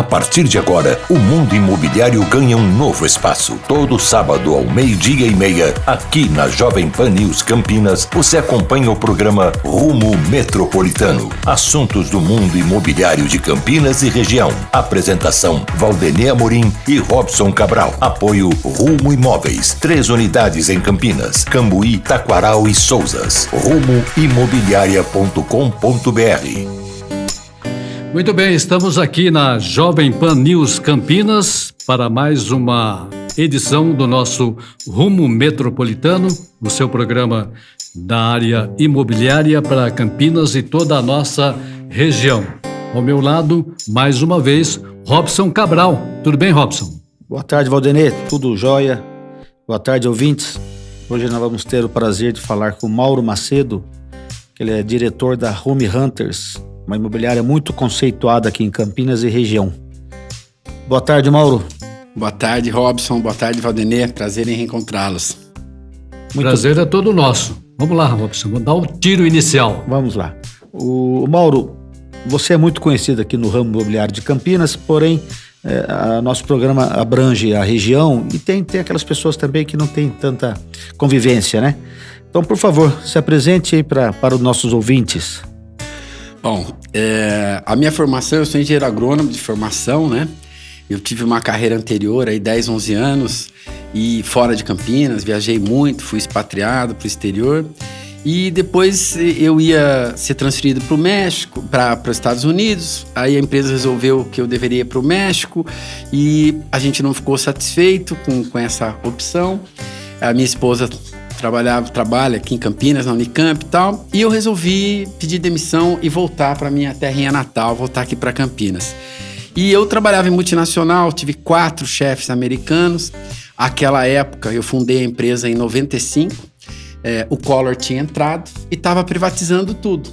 A partir de agora, o mundo imobiliário ganha um novo espaço. Todo sábado ao 12:30, aqui na Jovem Pan News Campinas, você acompanha o programa Rumo Metropolitano. Assuntos do mundo imobiliário de Campinas e região. Apresentação: Valdenê Amorim e Robson Cabral. Apoio Rumo Imóveis. 3 unidades em Campinas, Cambuí, Taquaral e Souzas. rumoimobiliaria.com.br. Muito bem, estamos aqui na Jovem Pan News Campinas para mais uma edição do nosso Rumo Metropolitano, o seu programa da área imobiliária para Campinas e toda a nossa região. Ao meu lado, mais uma vez, Robson Cabral. Tudo bem, Robson? Boa tarde, Valdenê. Tudo jóia? Boa tarde, ouvintes. Hoje nós vamos ter o prazer de falar com o Mauro Macedo, que ele é diretor da Home Hunters, uma imobiliária muito conceituada aqui em Campinas e região. Boa tarde, Mauro. Boa tarde, Robson. Boa tarde, Valdenê. Prazer em reencontrá-los. Prazer é todo nosso. Vamos lá, Robson. Vamos dar o tiro inicial. Vamos lá. O Mauro, você é muito conhecido aqui no ramo imobiliário de Campinas, porém, nosso programa abrange a região e tem aquelas pessoas também que não têm tanta convivência, né? Então, por favor, se apresente aí para os nossos ouvintes. Bom, a minha formação, eu sou engenheiro agrônomo de formação, né? Eu tive uma carreira anterior, aí 10, 11 anos, e fora de Campinas, viajei muito, fui expatriado para o exterior. E depois eu ia ser transferido para o México, para os Estados Unidos. Aí a empresa resolveu que eu deveria ir para o México e a gente não ficou satisfeito com essa opção. A minha esposa trabalha aqui em Campinas, na Unicamp e tal, e eu resolvi pedir demissão e voltar para minha terrinha natal, voltar aqui para Campinas. E eu trabalhava em multinacional, tive 4 chefes americanos. Aquela época eu fundei a empresa em 95, o Collor tinha entrado e estava privatizando tudo.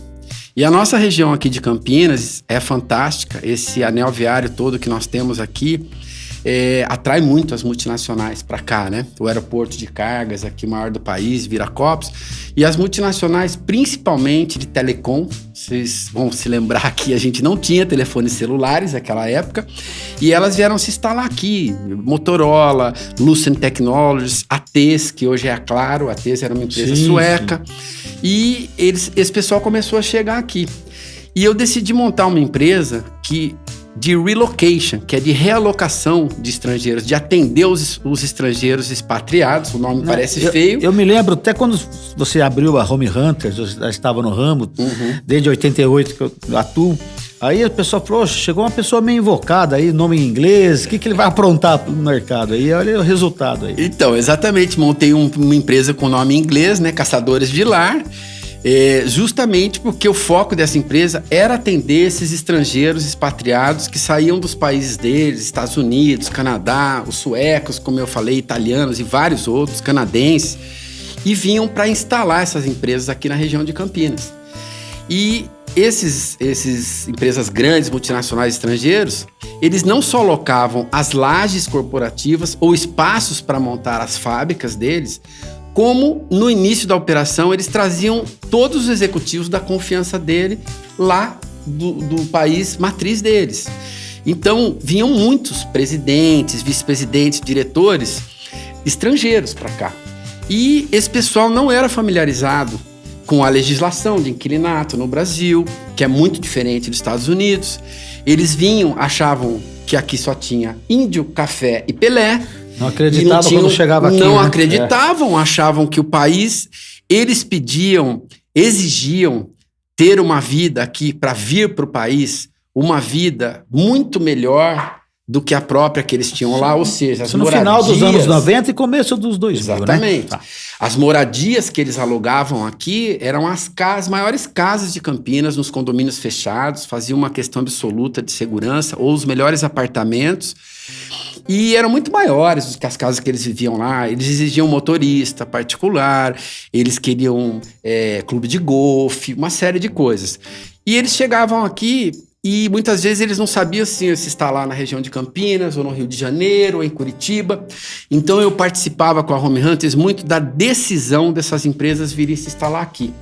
E a nossa região aqui de Campinas é fantástica, esse anel viário todo que nós temos aqui, atrai muito as multinacionais para cá, né? O aeroporto de cargas aqui, o maior do país, Viracopos. E as multinacionais, principalmente de telecom, vocês vão se lembrar que a gente não tinha telefones celulares naquela época, e elas vieram se instalar aqui. Motorola, Lucent Technologies, a TES, que hoje é a Claro, a TES era uma empresa sueca. Sim. E esse pessoal começou a chegar aqui. E eu decidi montar uma empresa de relocation, que é de realocação de estrangeiros, de atender os estrangeiros expatriados. O nome parece feio. Eu me lembro, até quando você abriu a Home Hunters, eu já estava no ramo, desde 88 que eu atuo. Aí o pessoal falou, chegou uma pessoa meio invocada aí, nome em inglês, o que ele vai aprontar no mercado? Aí olha o resultado aí. Então, exatamente, montei uma empresa com nome em inglês, né, Caçadores de Lar, justamente porque o foco dessa empresa era atender esses estrangeiros expatriados que saíam dos países deles, Estados Unidos, Canadá, os suecos, como eu falei, italianos e vários outros, canadenses, e vinham para instalar essas empresas aqui na região de Campinas. E esses empresas grandes, multinacionais estrangeiros, eles não só locavam as lajes corporativas ou espaços para montar as fábricas deles, como no início da operação eles traziam todos os executivos da confiança dele lá do país matriz deles. Então vinham muitos presidentes, vice-presidentes, diretores estrangeiros para cá. E esse pessoal não era familiarizado com a legislação de inquilinato no Brasil, que é muito diferente dos Estados Unidos. Eles vinham, achavam que aqui só tinha índio, café e Pelé. Não acreditavam quando chegava aqui. Não acreditavam, achavam que o país, eles exigiam ter uma vida aqui para vir para o país, uma vida muito melhor do que a própria que eles tinham lá, ou seja, as moradias... No final dos anos 90 e começo dos 2000, exatamente. Né? Tá. As moradias que eles alugavam aqui eram as maiores casas de Campinas, nos condomínios fechados, faziam uma questão absoluta de segurança, ou os melhores apartamentos, e eram muito maiores do que as casas que eles viviam lá. Eles exigiam motorista particular, eles queriam clube de golfe, uma série de coisas. E eles chegavam aqui e muitas vezes eles não sabiam se instalar na região de Campinas, ou no Rio de Janeiro, ou em Curitiba. Então eu participava com a Home Hunters muito da decisão dessas empresas virem se instalar aqui.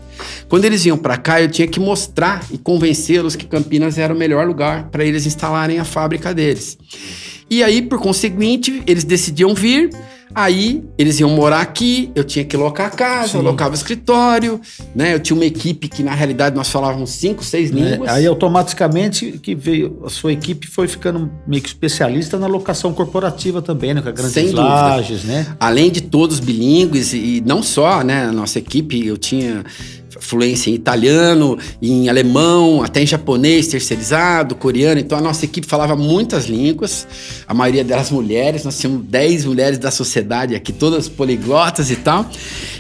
Quando eles iam para cá, eu tinha que mostrar e convencê-los que Campinas era o melhor lugar para eles instalarem a fábrica deles. E aí, por conseguinte, eles decidiam vir, aí eles iam morar aqui, eu tinha que locar a casa, eu locava o escritório, né? Eu tinha uma equipe que, na realidade, nós falávamos 5, 6 línguas. Aí, automaticamente, que veio, a sua equipe foi ficando meio que especialista na locação corporativa também, né? Com grandes lajes, né? Além de todos bilíngues, e não só, né? A nossa equipe, eu tinha fluência em italiano, em alemão, até em japonês terceirizado, coreano. Então a nossa equipe falava muitas línguas, a maioria delas mulheres. Nós tínhamos 10 mulheres da sociedade aqui, todas poliglotas e tal.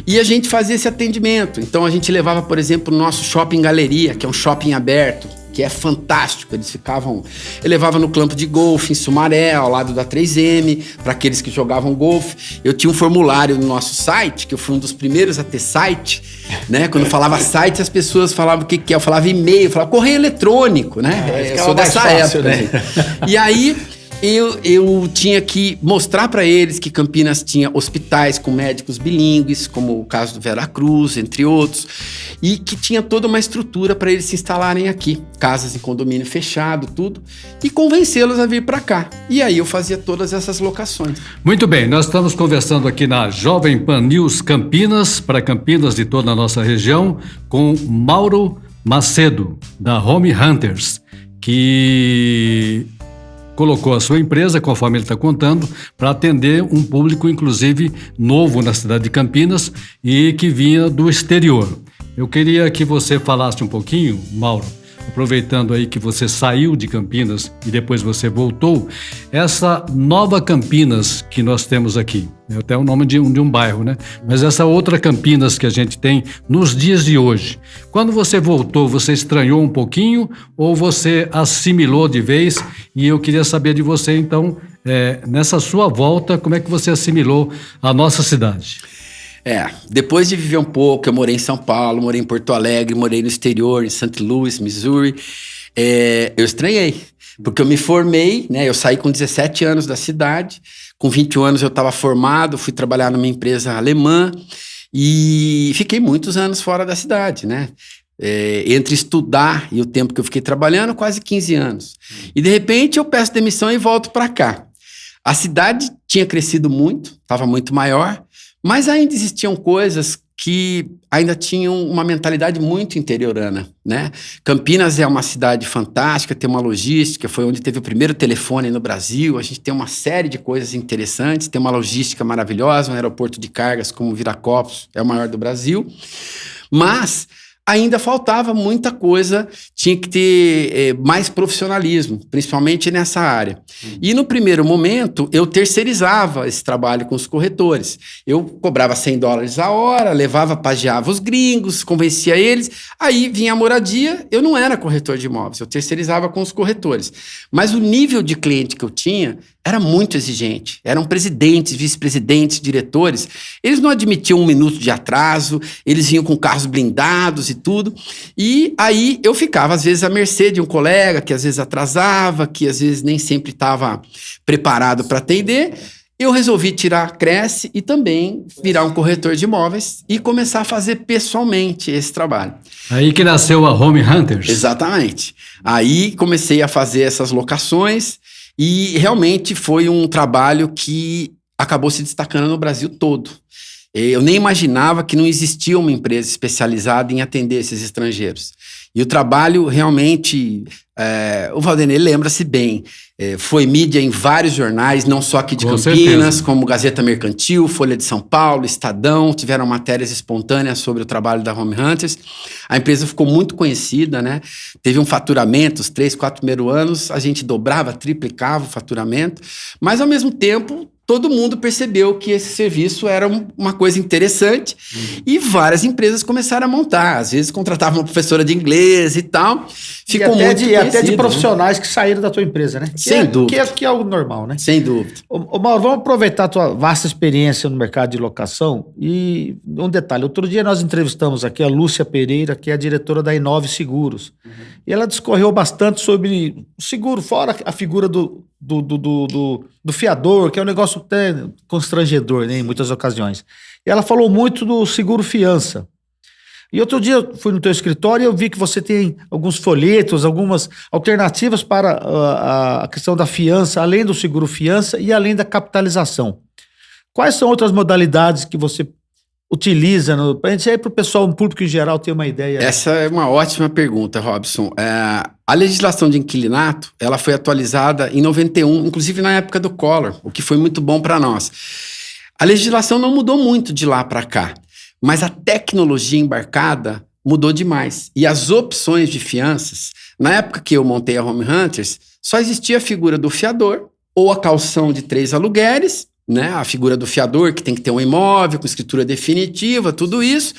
E a gente fazia esse atendimento. Então a gente levava, por exemplo, o nosso shopping galeria, que é um shopping aberto, que é fantástico. Eles ficavam... Eu levava no campo de golfe, em Sumaré, ao lado da 3M, para aqueles que jogavam golfe. Eu tinha um formulário no nosso site, que eu fui um dos primeiros a ter site, né? Quando eu falava site, as pessoas falavam o que é. Eu falava e-mail, eu falava correio eletrônico, né? Eu sou dessa época. Né? E aí... Eu tinha que mostrar para eles que Campinas tinha hospitais com médicos bilíngues, como o caso do Veracruz, entre outros, e que tinha toda uma estrutura para eles se instalarem aqui, casas em condomínio fechado, tudo, e convencê-los a vir para cá. E aí eu fazia todas essas locações. Muito bem, nós estamos conversando aqui na Jovem Pan News Campinas, para Campinas de toda a nossa região, com Mauro Macedo, da Home Hunters, que colocou a sua empresa, conforme ele está contando, para atender um público, inclusive, novo na cidade de Campinas e que vinha do exterior. Eu queria que você falasse um pouquinho, Mauro, aproveitando aí que você saiu de Campinas e depois você voltou, essa nova Campinas que nós temos aqui, é até o nome de um bairro, né? Mas essa outra Campinas que a gente tem nos dias de hoje. Quando você voltou, você estranhou um pouquinho ou você assimilou de vez? E eu queria saber de você, então, nessa sua volta, como é que você assimilou a nossa cidade? Depois de viver um pouco, eu morei em São Paulo, morei em Porto Alegre, morei no exterior, em St. Louis, Missouri, eu estranhei, porque eu me formei, né? Eu saí com 17 anos da cidade, com 21 anos eu estava formado, fui trabalhar numa empresa alemã e fiquei muitos anos fora da cidade, né? Entre estudar e o tempo que eu fiquei trabalhando, quase 15 anos. E de repente eu peço demissão e volto para cá. A cidade tinha crescido muito, estava muito maior, mas ainda existiam coisas que ainda tinham uma mentalidade muito interiorana, né? Campinas é uma cidade fantástica, tem uma logística, foi onde teve o primeiro telefone no Brasil, a gente tem uma série de coisas interessantes, tem uma logística maravilhosa, um aeroporto de cargas como Viracopos, é o maior do Brasil, mas ainda faltava muita coisa, tinha que ter mais profissionalismo, principalmente nessa área. E no primeiro momento, eu terceirizava esse trabalho com os corretores. Eu cobrava $100 a hora, levava, pageava os gringos, convencia eles, aí vinha a moradia, eu não era corretor de imóveis, eu terceirizava com os corretores. Mas o nível de cliente que eu tinha era muito exigente. Eram presidentes, vice-presidentes, diretores. Eles não admitiam 1 minuto de atraso, eles vinham com carros blindados e tudo. E aí eu ficava, às vezes, à mercê de um colega que às vezes atrasava, que às vezes nem sempre estava preparado para atender. Eu resolvi tirar a Cresce e também virar um corretor de imóveis e começar a fazer pessoalmente esse trabalho. Aí que nasceu a Home Hunters. Exatamente. Aí comecei a fazer essas locações e realmente foi um trabalho que acabou se destacando no Brasil todo. Eu nem imaginava que não existia uma empresa especializada em atender esses estrangeiros. E o trabalho realmente, o Valdenir lembra-se bem, foi mídia em vários jornais, não só aqui de Campinas, como Gazeta Mercantil, Folha de São Paulo, Estadão, tiveram matérias espontâneas sobre o trabalho da Home Hunters. A empresa ficou muito conhecida, né? Teve um faturamento, os 3, 4 primeiros anos, a gente dobrava, triplicava o faturamento, mas ao mesmo tempo todo mundo percebeu que esse serviço era uma coisa interessante e várias empresas começaram a montar. Às vezes contratavam uma professora de inglês e tal. Ficou muito conhecido. até de profissionais, né, que saíram da tua empresa, né? Sem dúvida. Que é algo normal, né? Sem dúvida. Ô Mauro, vamos aproveitar a tua vasta experiência no mercado de locação e um detalhe. Outro dia nós entrevistamos aqui a Lúcia Pereira, que é a diretora da Inove Seguros. E ela discorreu bastante sobre o seguro, fora a figura do fiador, que é um negócio até constrangedor, né, em muitas ocasiões. E ela falou muito do seguro fiança. E outro dia eu fui no teu escritório e eu vi que você tem alguns folhetos, algumas alternativas para a questão da fiança, além do seguro fiança e além da capitalização. Quais são outras modalidades que você utiliza para a gente aí, para o pessoal, um público em geral, ter uma ideia? Essa é uma ótima pergunta, Robson. A legislação de inquilinato, ela foi atualizada em 91, inclusive na época do Collor, o que foi muito bom para nós. A legislação não mudou muito de lá para cá, mas a tecnologia embarcada mudou demais. E as opções de fianças, na época que eu montei a Home Hunters, só existia a figura do fiador ou a caução de 3 aluguéis, né? A figura do fiador, que tem que ter um imóvel com escritura definitiva, tudo isso.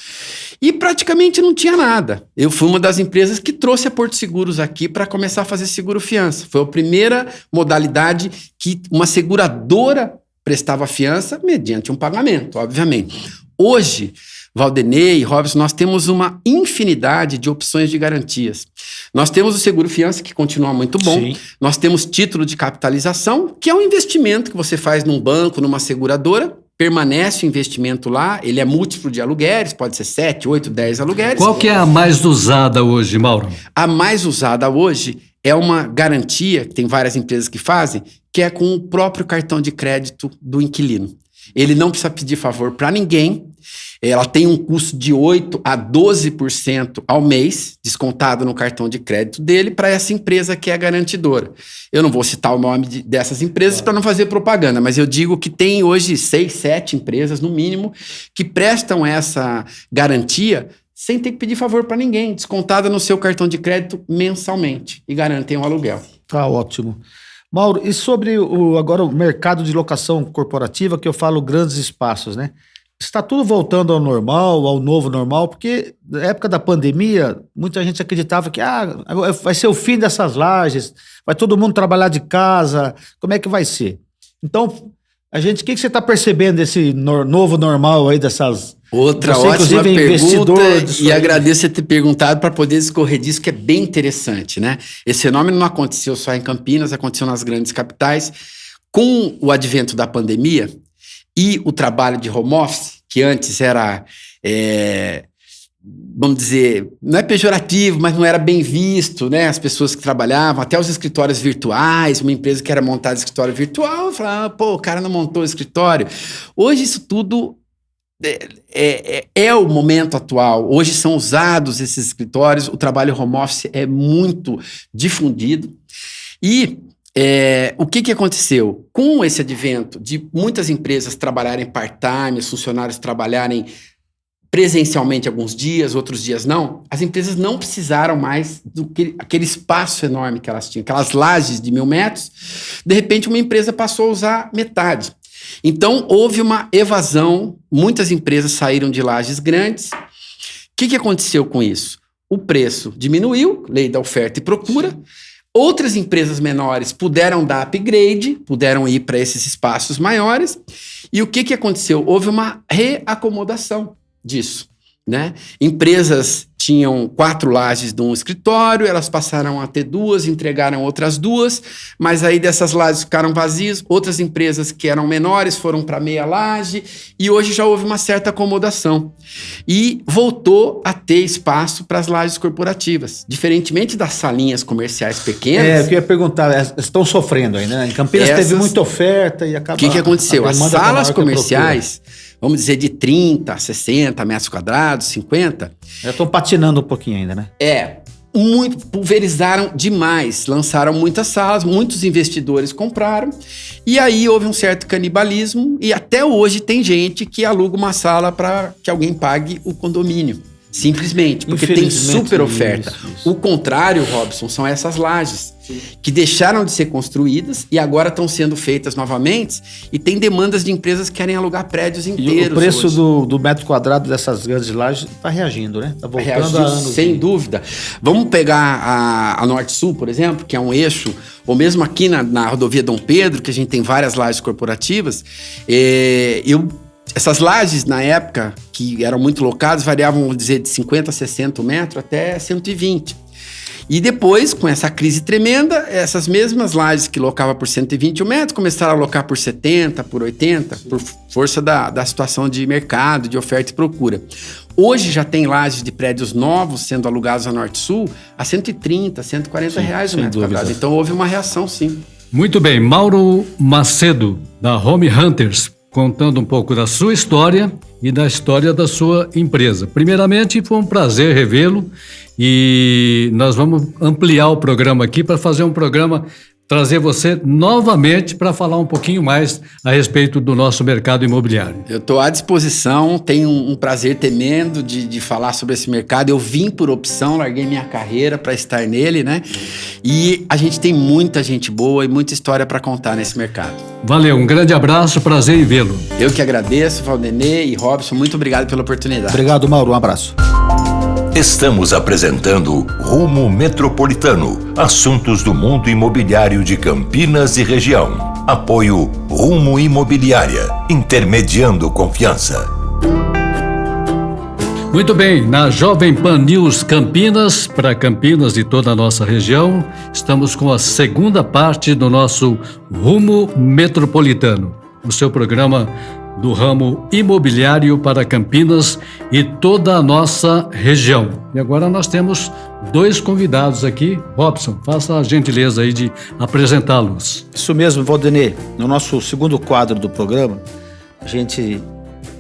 E praticamente não tinha nada. Eu fui uma das empresas que trouxe a Porto Seguros aqui para começar a fazer seguro fiança. Foi a primeira modalidade que uma seguradora prestava fiança mediante um pagamento, obviamente. Hoje, Valdenei e Robson, nós temos uma infinidade de opções de garantias. Nós temos o seguro fiança, que continua muito bom. Sim. Nós temos título de capitalização, que é um investimento que você faz num banco, numa seguradora, permanece o investimento lá, ele é múltiplo de aluguéis, pode ser 7, 8, 10 aluguéis. Qual que é a mais usada hoje, Mauro? A mais usada hoje é uma garantia, que tem várias empresas que fazem, que é com o próprio cartão de crédito do inquilino. Ele não precisa pedir favor para ninguém. Ela tem um custo de 8% a 12% ao mês, descontado no cartão de crédito dele, para essa empresa que é a garantidora. Eu não vou citar o nome dessas empresas para não fazer propaganda, mas eu digo que tem hoje 6, 7 empresas, no mínimo, que prestam essa garantia sem ter que pedir favor para ninguém, descontada no seu cartão de crédito mensalmente, e garantem o aluguel. Tá ótimo. Mauro, e sobre agora o mercado de locação corporativa, que eu falo grandes espaços, né? Está tudo voltando ao normal, ao novo normal, porque na época da pandemia, muita gente acreditava que vai ser o fim dessas lajes, vai todo mundo trabalhar de casa, como é que vai ser? Então, o que você está percebendo desse novo normal aí, dessas... Outra você, ótima pergunta, e aí. agradeço você ter perguntado para poder discorrer disso, que é bem interessante, né? Esse fenômeno não aconteceu só em Campinas, aconteceu nas grandes capitais. Com o advento da pandemia e o trabalho de home office, que antes era, vamos dizer, não é pejorativo, mas não era bem visto, né? As pessoas que trabalhavam, até os escritórios virtuais, uma empresa que era montada escritório virtual, falava, pô, o cara não montou escritório. Hoje isso tudo... É o momento atual. Hoje são usados esses escritórios, o trabalho home office é muito difundido. E o que aconteceu? Com esse advento de muitas empresas trabalharem part-time, os funcionários trabalharem presencialmente alguns dias, outros dias não, as empresas não precisaram mais aquele espaço enorme que elas tinham, aquelas lajes de 1.000 metros. De repente, uma empresa passou a usar metade. Então, houve uma evasão, muitas empresas saíram de lajes grandes. O que aconteceu com isso? O preço diminuiu, lei da oferta e procura. Outras empresas menores puderam dar upgrade, puderam ir para esses espaços maiores. E o que aconteceu? Houve uma reacomodação disso, né? Empresas tinham 4 lajes de um escritório, elas passaram a ter 2, entregaram outras 2, mas aí dessas lajes ficaram vazias, outras empresas que eram menores foram para meia laje, e hoje já houve uma certa acomodação. E voltou a ter espaço para as lajes corporativas, diferentemente das salinhas comerciais pequenas. Eu queria perguntar, estão sofrendo aí, né? Em Campinas teve muita oferta e acabou. O que aconteceu? As salas comerciais, vamos dizer, de 30, 60 metros quadrados, 50... Já estão patinando um pouquinho ainda, né? Pulverizaram demais, lançaram muitas salas, muitos investidores compraram, e aí houve um certo canibalismo, e até hoje tem gente que aluga uma sala para que alguém pague o condomínio. Simplesmente, porque tem super oferta. Isso. O contrário, Robson, são essas lajes. que deixaram de ser construídas e agora estão sendo feitas novamente, e tem demandas de empresas que querem alugar prédios inteiros. E o preço do metro quadrado dessas grandes lajes está reagindo, né? Está voltando reagiu, a anos. sem dúvida. Vamos pegar a Norte-Sul, por exemplo, que é um eixo, ou mesmo aqui na rodovia Dom Pedro, que a gente tem várias lajes corporativas. Essas lajes, na época, que eram muito locadas, variavam, vamos dizer, de 50 a 60 metros até 120. E depois, com essa crise tremenda, essas mesmas lajes que locavam por 120 metros começaram a locar por 70, por 80, por força da situação de mercado, de oferta e procura. Hoje já tem lajes de prédios novos sendo alugados a Norte-Sul a 130, 140 reais o metro quadrado. Então houve uma reação, sim. Muito bem, Mauro Macedo, da Home Hunters, contando um pouco da sua história e da história da sua empresa. Primeiramente, foi um prazer revê-lo e nós vamos ampliar o programa aqui para fazer um programa, trazer você novamente para falar um pouquinho mais a respeito do nosso mercado imobiliário. Eu estou à disposição, tenho um prazer tremendo de falar sobre esse mercado. Eu vim por opção, larguei minha carreira para estar nele, né? E a gente tem muita gente boa e muita história para contar nesse mercado. Valeu, um grande abraço, prazer em vê-lo. Eu que agradeço, Valdenê e Robson, muito obrigado pela oportunidade. Obrigado, Mauro, um abraço. Estamos apresentando Rumo Metropolitano, assuntos do mundo imobiliário de Campinas e região. Apoio Rumo Imobiliária, intermediando confiança. Muito bem, na Jovem Pan News Campinas, para Campinas e toda a nossa região, estamos com a segunda parte do nosso Rumo Metropolitano, o seu programa do ramo imobiliário para Campinas e toda a nossa região. E agora nós temos dois convidados aqui. Robson, faça a gentileza aí de apresentá-los. Isso mesmo, Valdenê. No nosso segundo quadro do programa, a gente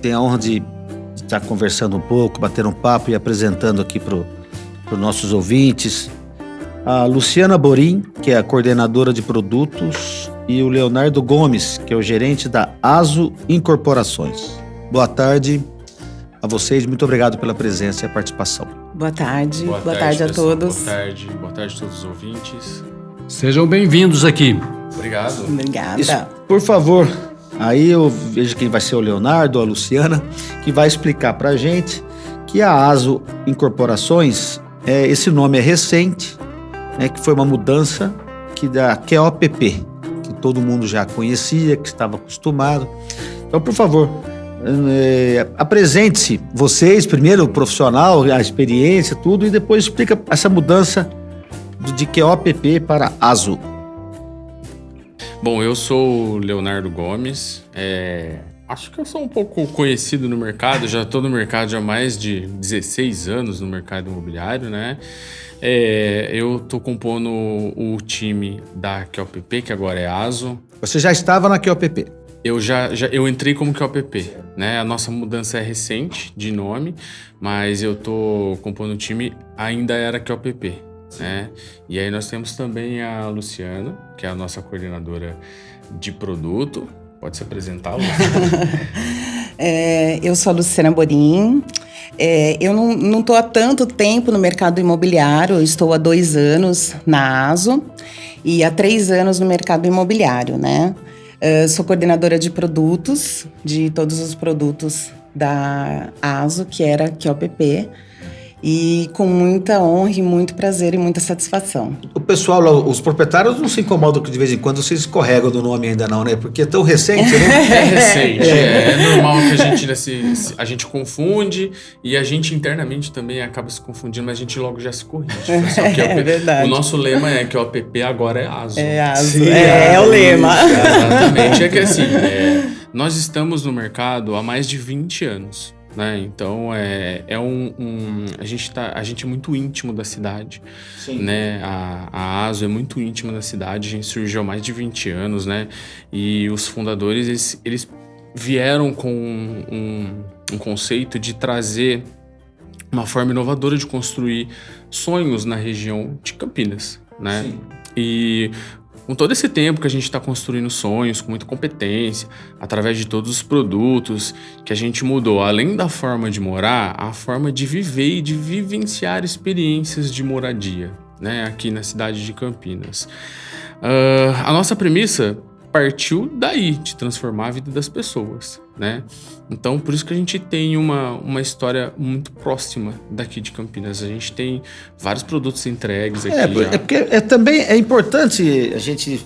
tem a honra de estar conversando um pouco, bater um papo e apresentando aqui para os nossos ouvintes a Luciana Borim, que é a coordenadora de produtos, e o Leonardo Gomes, que é o gerente da ASO Incorporações. Boa tarde a vocês, muito obrigado pela presença e a participação. Boa tarde a todos. Boa tarde a todos os ouvintes. Sejam bem-vindos aqui. Obrigado. Obrigada. Isso, por favor, aí eu vejo quem vai ser o Leonardo ou a Luciana, que vai explicar para a gente que a ASO Incorporações, esse nome é recente, né, que foi uma mudança da QOPP, que todo mundo já conhecia, que estava acostumado. Então, por favor, apresente-se vocês, primeiro o profissional, a experiência, tudo, e depois explica essa mudança de QOPP para ASO. Bom, eu sou o Leonardo Gomes, acho que eu sou um pouco conhecido no mercado, já estou no mercado já há mais de 16 anos no mercado imobiliário, né? Eu estou compondo o time da QOPP, que agora é ASO. Você já estava na QOPP? Eu entrei como QOPP, né? A nossa mudança é recente de nome, mas eu estou compondo o time, ainda era QOPP, né? E aí nós temos também a Luciana, que é a nossa coordenadora de produto. Pode se apresentar, Luciana? Eu sou a Luciana Borim. Eu não estou há tanto tempo no mercado imobiliário, eu estou há 2 anos na ASO e há 3 anos no mercado imobiliário, né? Sou coordenadora de produtos, de todos os produtos da ASO, que era QOPP, e com muita honra e muito prazer e muita satisfação. O pessoal lá, os proprietários não se incomodam que de vez em quando vocês escorregam do nome ainda não, né? Porque é tão recente, né? É recente, é normal que a gente confunde e a gente internamente também acaba se confundindo, mas a gente logo já se corrige. É verdade. O nosso lema é que o OPP agora é ASO. É ASO, Sim, é o lema. Exatamente, é que assim, nós estamos no mercado há mais de 20 anos. Né? Então a gente é muito íntimo da cidade. Sim. Né? A ASO é muito íntima da cidade, a gente surgiu há mais de 20 anos, né? E os fundadores eles vieram com um conceito de trazer uma forma inovadora de construir sonhos na região de Campinas, né? Sim. E com todo esse tempo que a gente está construindo sonhos, com muita competência, através de todos os produtos que a gente mudou, além da forma de morar, a forma de viver e de vivenciar experiências de moradia, né, aqui na cidade de Campinas. A nossa premissa partiu daí, de transformar a vida das pessoas, né? Então, por isso que a gente tem uma história muito próxima daqui de Campinas. A gente tem vários produtos entregues aqui já. Porque também é importante a gente...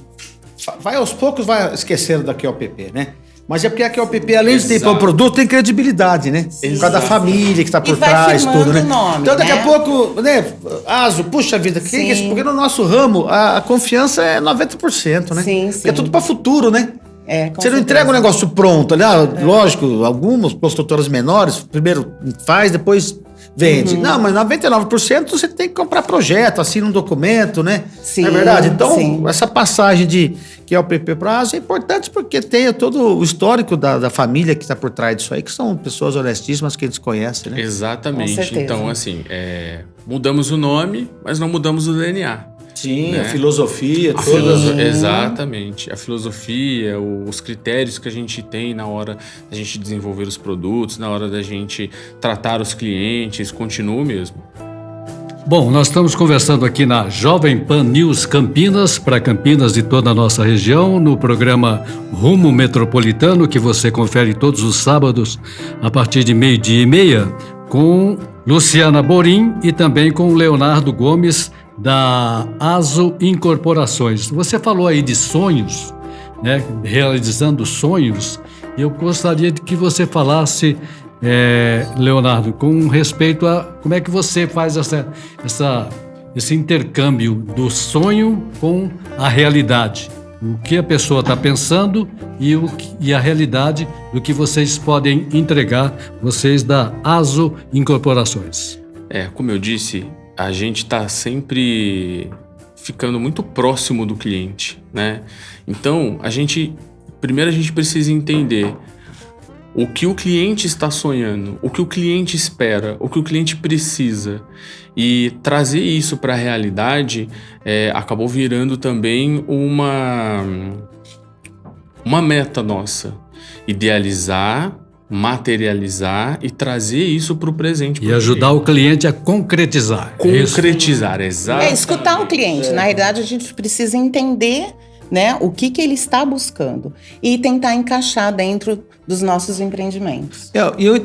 Vai aos poucos, vai esquecendo da QOPP, né? Mas é porque a QOPP, além de ter o produto, tem credibilidade, né? Por causa da família que está por trás, tudo, né? Nome, então, daqui a pouco, né? ASO, puxa vida, porque no nosso ramo a confiança é 90%, né? Sim. Porque é tudo para futuro, né? Você não entrega um negócio pronto, ali, lógico, algumas construtoras menores, primeiro faz, depois vende. Não, mas 99% você tem que comprar projeto, assina um documento, né? Sim, não é verdade? Então, essa passagem de QOPP para ASO é importante porque tem todo o histórico da família que está por trás disso aí, que são pessoas honestíssimas que eles conhecem, né? Exatamente. Então, assim, mudamos o nome, mas não mudamos o DNA. Sim, né? A filosofia, Exatamente. A filosofia, os critérios que a gente tem na hora da gente desenvolver os produtos, na hora da gente tratar os clientes, continua o mesmo. Bom, nós estamos conversando aqui na Jovem Pan News Campinas, para Campinas e toda a nossa região, no programa Rumo Metropolitano, que você confere todos os sábados a partir de 12:30, com Luciana Borim e também com Leonardo Gomes, da ASO Incorporações. Você falou aí de sonhos, né? Realizando sonhos. Eu gostaria de que você falasse, Leonardo, com respeito a como é que você faz esse intercâmbio do sonho com a realidade. O que a pessoa está pensando e a realidade do que vocês podem entregar, vocês da ASO Incorporações. Como eu disse, a gente está sempre ficando muito próximo do cliente, né? Então, primeiro a gente precisa entender o que o cliente está sonhando, o que o cliente espera, o que o cliente precisa. E trazer isso para a realidade acabou virando também uma meta nossa. Idealizar, materializar e trazer isso para o presente. E ajudar o cliente a concretizar. Concretizar, exato. Escutar o cliente. Na realidade, a gente precisa entender, né, o que ele está buscando e tentar encaixar dentro dos nossos empreendimentos.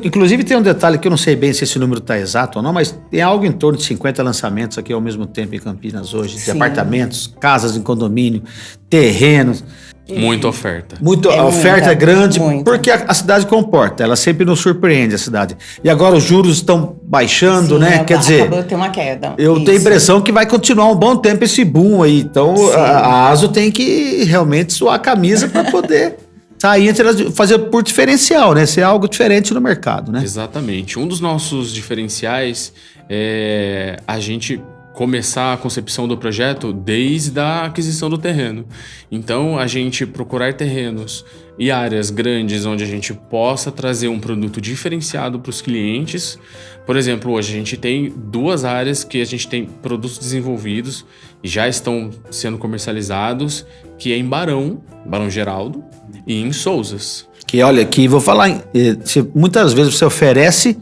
Inclusive, tem um detalhe que eu não sei bem se esse número está exato ou não, mas tem algo em torno de 50 lançamentos aqui ao mesmo tempo em Campinas hoje, de apartamentos, casas em condomínio, terrenos. Muita oferta. A oferta é grande, porque a cidade comporta, ela sempre nos surpreende, a cidade. E agora os juros estão baixando, né? Quer dizer, acabou de ter uma queda. Eu tenho a impressão que vai continuar um bom tempo esse boom aí. Então, a ASO tem que realmente suar a camisa para poder sair, fazer por diferencial, né? Ser algo diferente no mercado, né? Exatamente. Um dos nossos diferenciais é a gente começar a concepção do projeto desde a aquisição do terreno. Então, a gente procurar terrenos e áreas grandes onde a gente possa trazer um produto diferenciado para os clientes. Por exemplo, hoje a gente tem 2 áreas que a gente tem produtos desenvolvidos e já estão sendo comercializados, que é em Barão Geraldo e em Sousas. Que olha, aqui vou falar, muitas vezes você oferece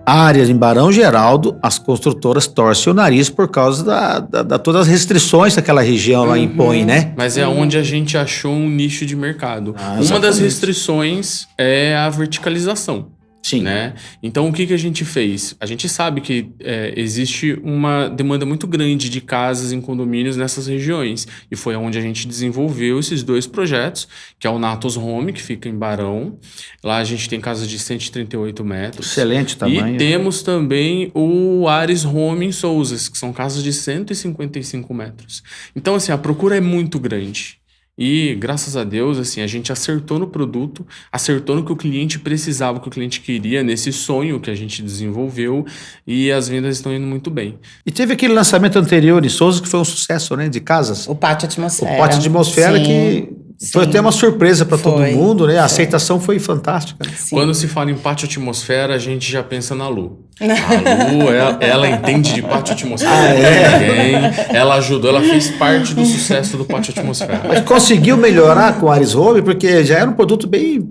áreas em Barão Geraldo, as construtoras torcem o nariz por causa da todas as restrições que aquela região lá impõe, né? Mas é onde a gente achou um nicho de mercado. Uma das restrições é a verticalização. Sim. Né? Então, o que a gente fez? A gente sabe que existe uma demanda muito grande de casas em condomínios nessas regiões. E foi onde a gente desenvolveu esses 2 projetos, que é o Natos Home, que fica em Barão. Lá a gente tem casas de 138 metros. Excelente tamanho. E temos também o Ares Home em Sousas, que são casas de 155 metros. Então, assim, a procura é muito grande. E, graças a Deus, assim, a gente acertou no produto, acertou no que o cliente precisava, o que o cliente queria, nesse sonho que a gente desenvolveu, e as vendas estão indo muito bem. E teve aquele lançamento anterior em Souza que foi um sucesso, né, de casas. O Pátio Atmosfera. O Pátio Atmosfera, que foi até uma surpresa para todo mundo, né? A aceitação foi fantástica. Sim. Quando se fala em Pátio Atmosfera, a gente já pensa na Lu. A Lu, ela entende de Pátio Atmosfera também. Ela ajudou, ela fez parte do sucesso do Pátio Atmosfera. Mas conseguiu melhorar com o Ares Home, porque já era um produto bem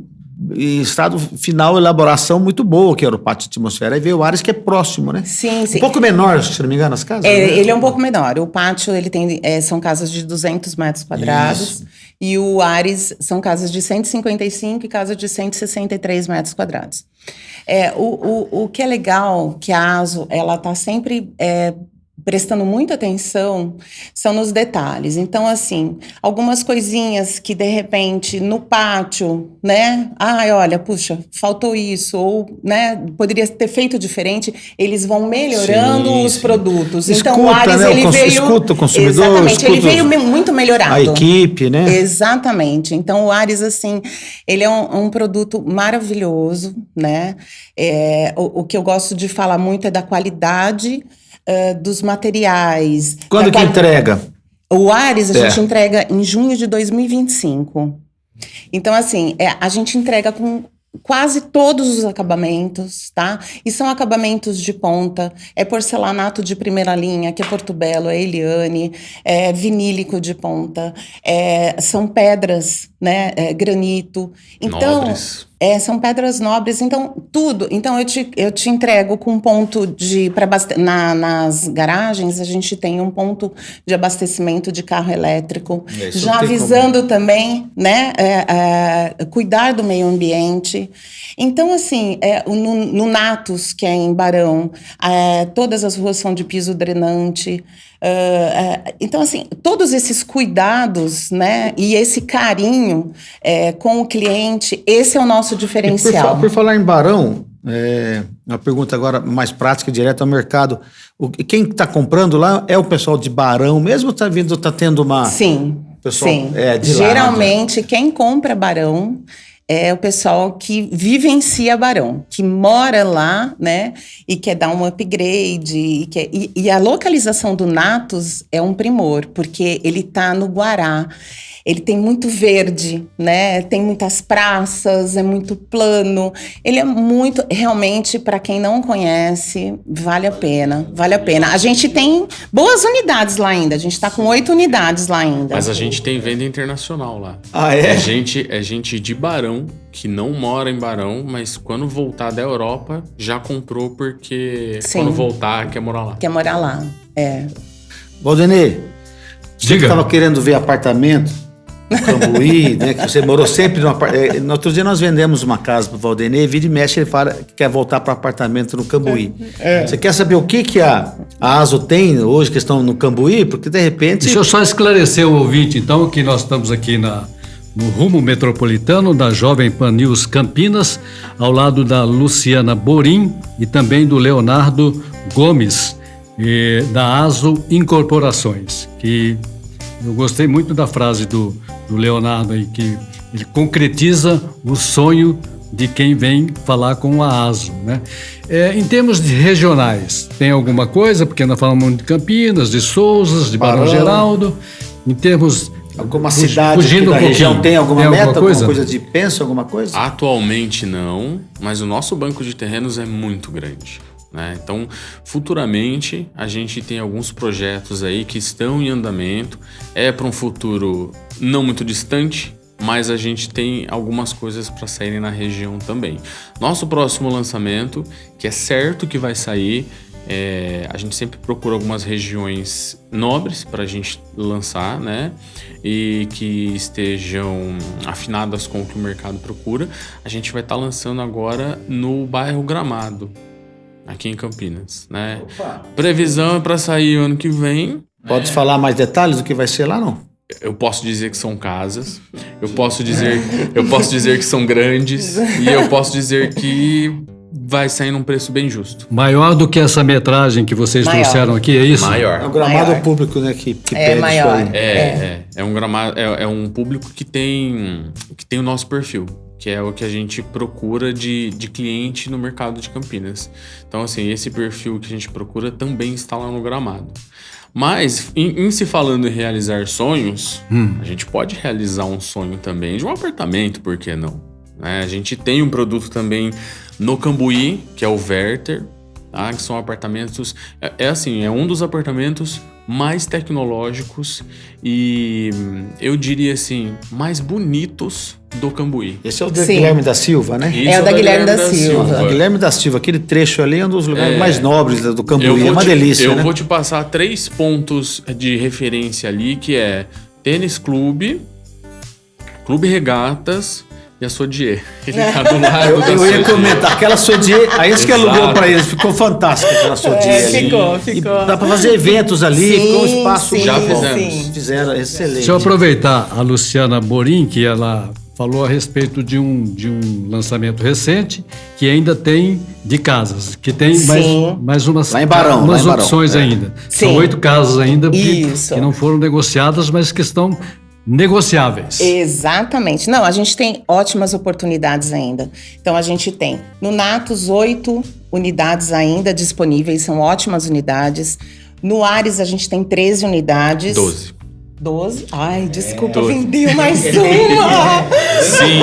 em estado final, elaboração muito boa, que era o pátio de atmosfera. Aí veio o Ares, que é próximo, né? Sim, sim. Um pouco menor, se não me engano, as casas. Ele é um pouco menor. O pátio, ele tem, são casas de 200 metros quadrados. Isso. E o Ares são casas de 155 e casas de 163 metros quadrados. O que é legal, que a ASO, ela está sempre prestando muita atenção, são nos detalhes. Então, assim, algumas coisinhas que, de repente, no pátio, né? Ai, olha, puxa, faltou isso, ou, né, poderia ter feito diferente, eles vão melhorando os produtos. Escuta, então, o Ares, né? ele veio... Escuta o consumidor, exatamente, ele veio muito melhorado. A equipe, né? Exatamente. Então, o Ares, assim, ele é um produto maravilhoso, né? O que eu gosto de falar muito é da qualidade dos materiais. Quando que entrega? O Ares a gente entrega em junho de 2025. Então, assim, a gente entrega com quase todos os acabamentos, tá? E são acabamentos de ponta, porcelanato de primeira linha, que é Portobello, é Eliane, é vinílico de ponta, são pedras, né? Granito. Então, nobres. São pedras nobres, então tudo. Então eu te entrego com um ponto de nas garagens a gente tem um ponto de abastecimento de carro elétrico, já avisando também, né, cuidar do meio ambiente. Então assim, no Natus, que é em Barão, todas as ruas são de piso drenante. Então, assim, todos esses cuidados, né, e esse carinho com o cliente, esse é o nosso diferencial. Por falar em Barão, uma pergunta agora mais prática, direta ao mercado. Quem está comprando lá é o pessoal de Barão mesmo, ou está tendo uma... Sim, pessoal, sim. De geralmente, quem compra Barão é o pessoal que vivencia Barão, que mora lá, né, e quer dar um upgrade, e a localização do Natus é um primor, porque ele tá no Guará, ele tem muito verde, né, tem muitas praças, é muito plano, ele é muito, realmente, para quem não conhece, vale a pena. A gente tem boas unidades lá ainda, a gente tá com 8 unidades lá ainda. Mas a gente tem venda internacional lá. Ah, é? É gente de Barão, que não mora em Barão, mas quando voltar da Europa, já comprou porque quando voltar quer morar lá. Quer morar lá, Valdenir, você que estava querendo ver apartamento no Cambuí, né, que você morou sempre no apartamento. No outro dia nós vendemos uma casa para o Valdenir, vira e mexe, ele fala que quer voltar para apartamento no Cambuí. Você quer saber o que a ASO tem hoje, que estão no Cambuí? Porque de repente... Deixa eu só esclarecer o ouvinte, então, que nós estamos aqui no rumo metropolitano da Jovem Pan News Campinas, ao lado da Luciana Borim e também do Leonardo Gomes, da ASO Incorporações, que eu gostei muito da frase do Leonardo aí, que ele concretiza o sonho de quem vem falar com a ASO, né? Em termos de regionais, tem alguma coisa? Porque nós falamos de Campinas, de Sousas, de Barão Geraldo. Em termos... Alguma cidade aqui da região tem alguma meta, alguma coisa de penso, alguma coisa? Atualmente não, mas o nosso banco de terrenos é muito grande, né? Então, futuramente, a gente tem alguns projetos aí que estão em andamento. Para um futuro não muito distante, mas a gente tem algumas coisas para saírem na região também. Nosso próximo lançamento, que é certo que vai sair, a gente sempre procura algumas regiões nobres para a gente lançar, né? E que estejam afinadas com o que o mercado procura. A gente vai estar lançando agora no bairro Gramado, aqui em Campinas, né? Previsão é para sair ano que vem. Pode falar mais detalhes do que vai ser lá, não? Eu posso dizer que são casas, eu posso dizer que são grandes e eu posso dizer que vai sair num preço bem justo. Maior do que essa metragem que vocês trouxeram aqui, é isso? Maior. É um gramado público, né, que pede maior. isso aí. É um gramado, é um público que tem o nosso perfil, que é o que a gente procura de cliente no mercado de Campinas. Então, assim, esse perfil que a gente procura também está lá no Gramado. Mas, em se falando em realizar sonhos, a gente pode realizar um sonho também de um apartamento, por que não? Né? A gente tem um produto também no Cambuí, que é o Werther, tá? Que são apartamentos... É um dos apartamentos mais tecnológicos e, eu diria assim, mais bonitos do Cambuí. Esse é o da Guilherme da Silva, né? Isso É o da Guilherme da Silva. A Guilherme da Silva, aquele trecho ali é um dos lugares mais nobres do Cambuí, é uma delícia, Eu né? vou te passar 3 pontos de referência ali, que é Tênis Clube, Clube Regatas e a Sodier. Ele tá do lado Eu ia comentar, aquela Sodier, aí esse que alugou pra eles, ficou fantástica aquela Sodier ali. Ficou. E dá pra fazer eventos ali, ficou um espaço Já muito bom. fizemos. Fizeram, excelente. Deixa eu aproveitar a Luciana Borim, que ela falou a respeito de um lançamento recente, que ainda tem de casas, que tem mais umas, Lá em Barão, umas lá em Barão, opções ainda. Sim. São 8 casas ainda que não foram negociadas, mas que estão negociáveis. Exatamente. Não, a gente tem ótimas oportunidades ainda. Então, a gente tem no Natus 8 unidades ainda disponíveis, são ótimas unidades. No Ares, a gente tem 13 unidades. 12? Ai, desculpa, 12. vendeu mais uma! Sim.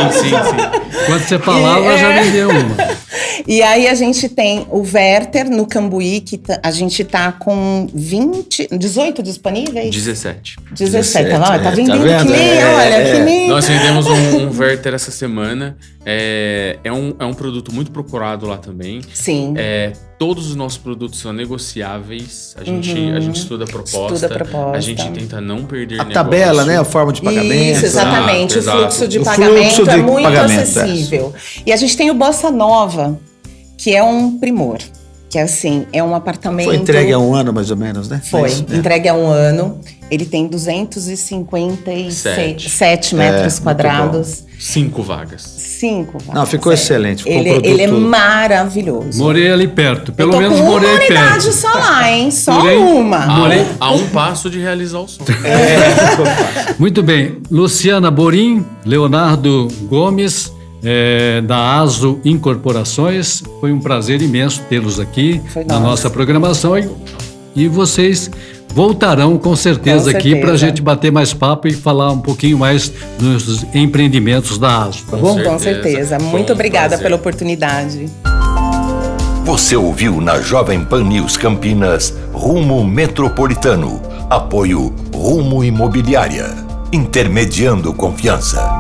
Quando você falava, já vendeu uma. E aí a gente tem o Werther no Cambuí, que a gente tá com 18 disponíveis? 17. 17, tá vendendo vendo? que nem, olha, que nem... Nós vendemos um Werther essa semana. É um produto muito procurado lá também. Sim. Todos os nossos produtos são negociáveis. A gente estuda a proposta. A gente tenta não perder A negócio. tabela, né? A forma de pagamento. Isso, exatamente. Exato. O fluxo de O pagamento fluxo de é muito pagamento, acessível. E a gente tem o Bossa Nova, que é um primor. Que é assim, é um apartamento... Foi entregue há um ano, mais ou menos, né? Foi, Isso, né? entregue há um ano. Ele tem 257 metros quadrados. 5 vagas. 5 vagas. Não, ficou excelente. Ficou um produto... Ele é maravilhoso. Morei ali perto, pelo Eu tô menos com morei uma perto. unidade só lá, hein? Só Morei- uma. Há um passo de realizar o sonho. Muito bem. Luciana Borim, Leonardo Gomes, da ASO Incorporações. Foi um prazer imenso tê-los aqui Foi na nosso. nossa programação. E vocês voltarão com certeza Com aqui para a certeza. gente bater mais papo e falar um pouquinho mais dos empreendimentos da ASO. Tá bom? Com certeza. Foi Muito um obrigada prazer. pela oportunidade. Você ouviu na Jovem Pan News Campinas, Rumo Metropolitano. Apoio Rumo Imobiliária. Intermediando confiança.